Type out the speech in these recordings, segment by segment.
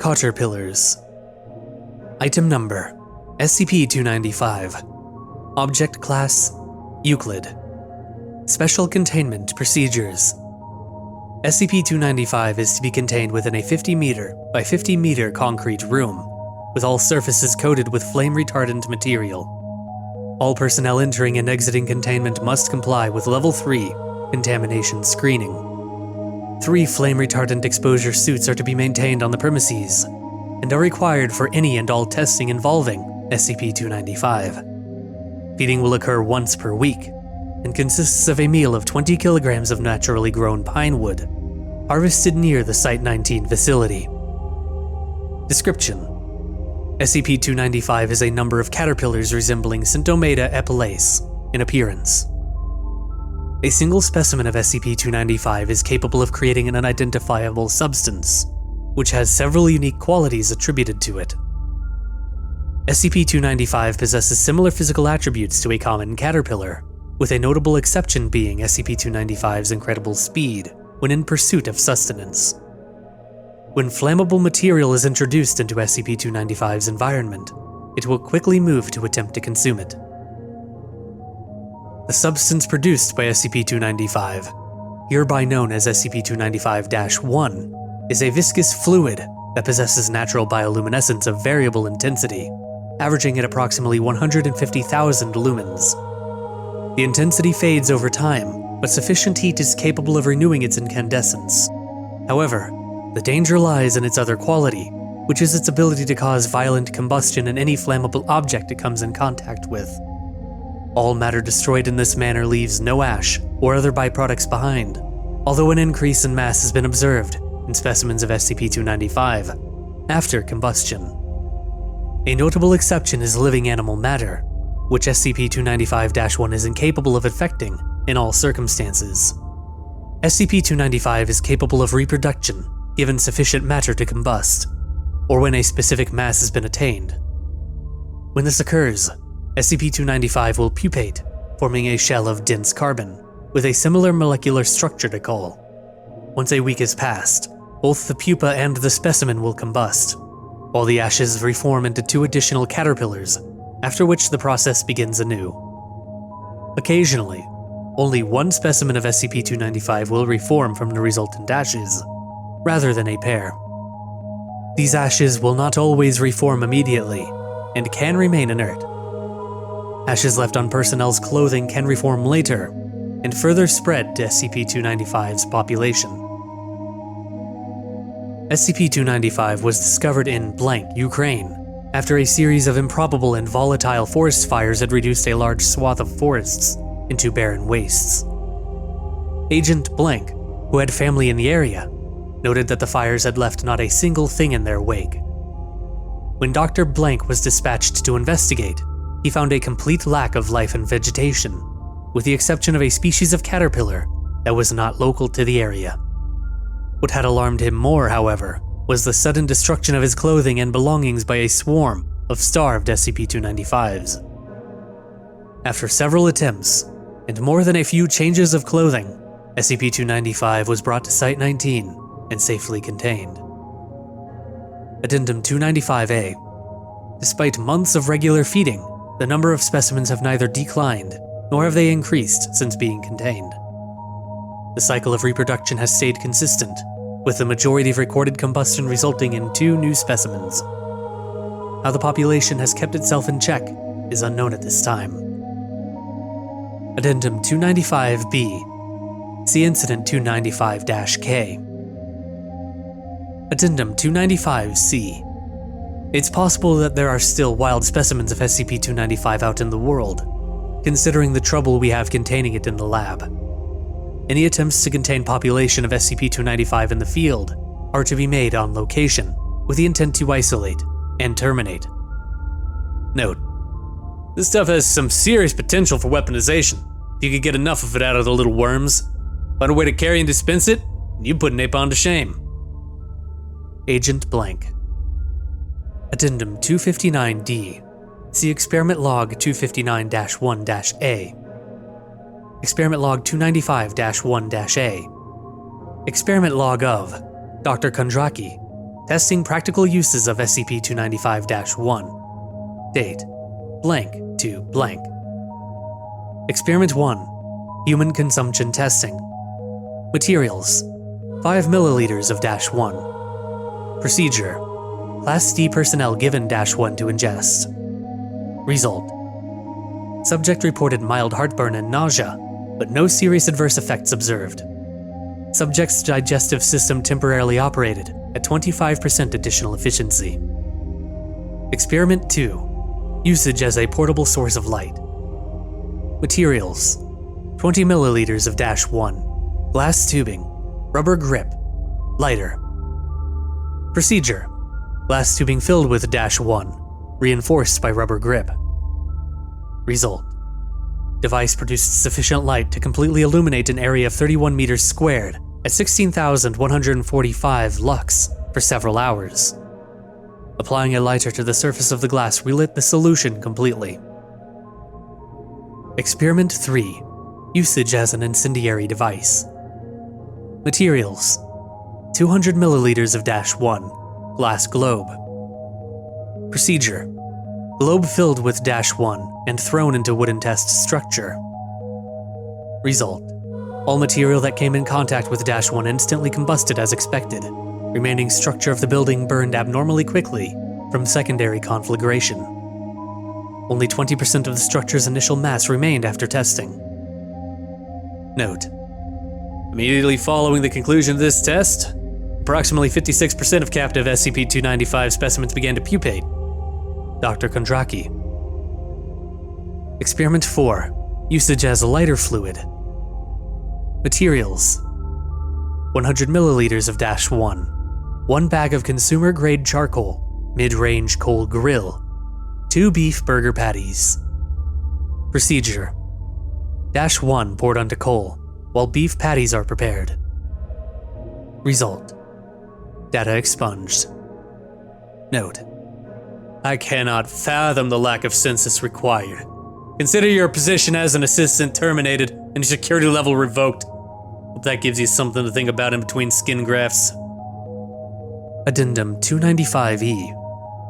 Cauterpillers. Item Number: SCP-295. Object Class: Euclid. Special Containment Procedures. SCP-295 is to be contained within a 50-meter by 50-meter concrete room, with all surfaces coated with flame-retardant material. All personnel entering and exiting containment must comply with Level 3 contamination screening. 3 flame-retardant exposure suits are to be maintained on the premises, and are required for any and all testing involving SCP-295. Feeding will occur once per week, and consists of a meal of 20 kilograms of naturally grown pine wood, harvested near the Site-19 facility. Description: SCP-295 is a number of caterpillars resembling Centometa epilase in appearance. A single specimen of SCP-295 is capable of creating an unidentifiable substance, which has several unique qualities attributed to it. SCP-295 possesses similar physical attributes to a common caterpillar, with a notable exception being SCP-295's incredible speed when in pursuit of sustenance. When flammable material is introduced into SCP-295's environment, it will quickly move to attempt to consume it. The substance produced by SCP-295, hereby known as SCP-295-1, is a viscous fluid that possesses natural bioluminescence of variable intensity, averaging at approximately 150,000 lumens. The intensity fades over time, but sufficient heat is capable of renewing its incandescence. However, the danger lies in its other quality, which is its ability to cause violent combustion in any flammable object it comes in contact with. All matter destroyed in this manner leaves no ash or other byproducts behind, although an increase in mass has been observed in specimens of SCP-295 after combustion. A notable exception is living animal matter, which SCP-295-1 is incapable of affecting in all circumstances. SCP-295 is capable of reproduction given sufficient matter to combust, or when a specific mass has been attained. When this occurs, SCP-295 will pupate, forming a shell of dense carbon, with a similar molecular structure to coal. Once a week has passed, both the pupa and the specimen will combust, while the ashes reform into 2 additional caterpillars, after which the process begins anew. Occasionally, only 1 specimen of SCP-295 will reform from the resultant ashes, rather than a pair. These ashes will not always reform immediately, and can remain inert. Ashes left on personnel's clothing can reform later, and further spread to SCP-295's population. SCP-295 was discovered in blank, Ukraine, after a series of improbable and volatile forest fires had reduced a large swath of forests into barren wastes. Agent Blank, who had family in the area, noted that the fires had left not a single thing in their wake. When Dr. Blank was dispatched to investigate, he found a complete lack of life and vegetation, with the exception of a species of caterpillar that was not local to the area. What had alarmed him more, however, was the sudden destruction of his clothing and belongings by a swarm of starved SCP-295s. After several attempts, and more than a few changes of clothing, SCP-295 was brought to Site-19 and safely contained. Addendum 295-A. Despite months of regular feeding, the number of specimens have neither declined, nor have they increased since being contained. The cycle of reproduction has stayed consistent, with the majority of recorded combustion resulting in 2 new specimens. How the population has kept itself in check is unknown at this time. Addendum 295-B. See Incident 295-K. Addendum 295-C. It's possible that there are still wild specimens of SCP-295 out in the world, considering the trouble we have containing it in the lab. Any attempts to contain population of SCP-295 in the field are to be made on location, with the intent to isolate and terminate. Note: this stuff has some serious potential for weaponization. If you could get enough of it out of the little worms, find a way to carry and dispense it, you put napalm to shame. Agent Blank. Addendum 259-D. See Experiment Log 259-1-A. Experiment Log 295-1-A. Experiment Log of Dr. Kondraki, Testing practical uses of SCP-295-1. Date: blank to blank. Experiment 1. Human consumption testing. Materials: 5 milliliters of -1. Procedure: Class D personnel given -1 to ingest. Result: Subject reported mild heartburn and nausea, but no serious adverse effects observed. Subject's digestive system temporarily operated at 25% additional efficiency. Experiment 2. Usage as a portable source of light. Materials: 20 milliliters of -1. Glass tubing. Rubber grip. Lighter. Procedure: Glass tubing filled with -1, reinforced by rubber grip. Result: Device produced sufficient light to completely illuminate an area of 31 meters squared at 16,145 lux for several hours. Applying a lighter to the surface of the glass relit the solution completely. Experiment 3. Usage as an incendiary device. Materials: 200 milliliters of -1. Glass globe. Procedure: Globe filled with -1 and thrown into wooden test structure. Result: All material that came in contact with -1 instantly combusted as expected. Remaining structure of the building burned abnormally quickly from secondary conflagration. Only 20% of the structure's initial mass remained after testing. Note: Immediately following the conclusion of this test, approximately 56% of captive SCP-295 specimens began to pupate. Dr. Kondraki. Experiment 4. Usage as a lighter fluid. Materials: 100 milliliters of -1. 1 bag of consumer-grade charcoal, mid-range coal grill. 2 beef burger patties. Procedure: -1 poured onto coal, while beef patties are prepared. Result: Data expunged. Note: I cannot fathom the lack of census required. Consider your position as an assistant terminated and your security level revoked. Hope that gives you something to think about in between skin grafts. Addendum 295-E.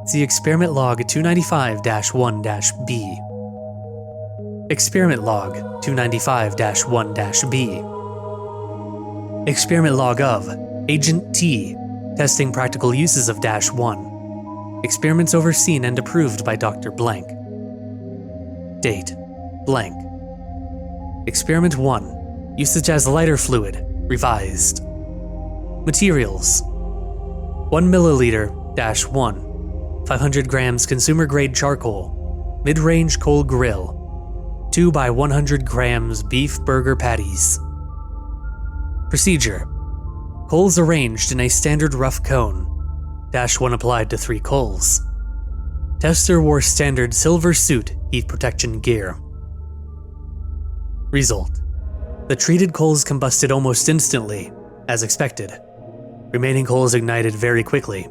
See Experiment Log 295-1-B. Experiment Log 295-1-B. Experiment Log of Agent T. Testing practical uses of -1. Experiments overseen and approved by Dr. Blank. Date: blank. Experiment 1. Usage as lighter fluid, revised. Materials: 1 milliliter -1. 500 grams consumer-grade charcoal, mid-range coal grill. 2 by 100 grams beef burger patties. Procedure: Coals arranged in a standard rough cone. -1 applied to 3 coals. Tester wore standard silver suit heat protection gear. Result: The treated coals combusted almost instantly, as expected. Remaining coals ignited very quickly.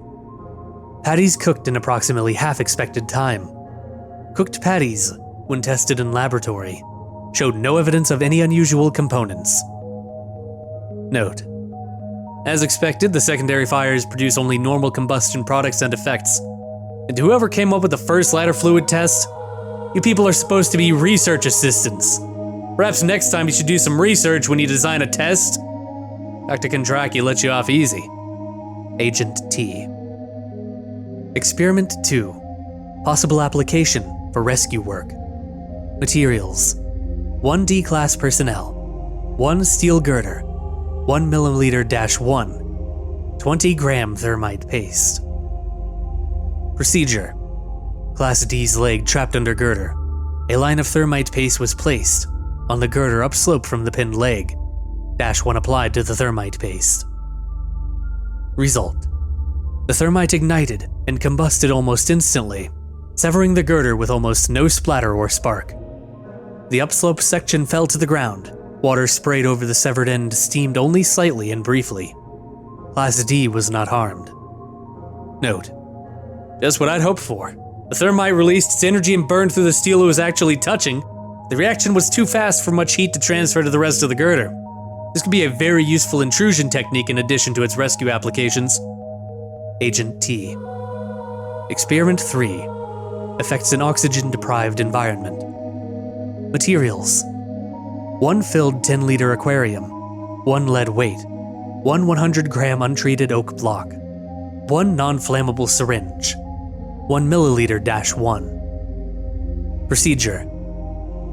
Patties cooked in approximately half expected time. Cooked patties, when tested in laboratory, showed no evidence of any unusual components. Note: As expected, the secondary fires produce only normal combustion products and effects. And whoever came up with the first lighter fluid test, you people are supposed to be research assistants. Perhaps next time you should do some research when you design a test. Dr. Kondraki let you off easy. Agent T. Experiment 2. Possible application for rescue work. Materials: 1 D-class personnel, 1 steel girder, 1 milliliter -1, 20 gram thermite paste. Procedure: Class D's leg trapped under girder. A line of thermite paste was placed on the girder upslope from the pinned leg. -1 applied to the thermite paste. Result: The thermite ignited and combusted almost instantly, severing the girder with almost no splatter or spark. The upslope section fell to the ground. Water sprayed over the severed end, steamed only slightly and briefly. Class D was not harmed. Note: Just what I'd hoped for. The thermite released its energy and burned through the steel it was actually touching. The reaction was too fast for much heat to transfer to the rest of the girder. This could be a very useful intrusion technique in addition to its rescue applications. Agent T. Experiment 3. Affects an oxygen-deprived environment. Materials: 1 filled 10-liter aquarium, 1 lead weight, 1 100-gram untreated oak block, 1 non-flammable syringe, 1 milliliter-1. Procedure: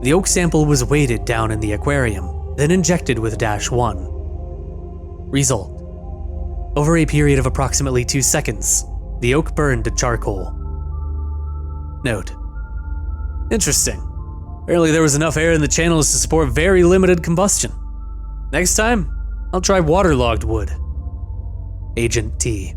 the oak sample was weighted down in the aquarium, then injected with -1. Result: over a period of approximately 2 seconds, the oak burned to charcoal. Note: interesting. Apparently there was enough air in the channels to support very limited combustion. Next time, I'll try waterlogged wood. Agent T.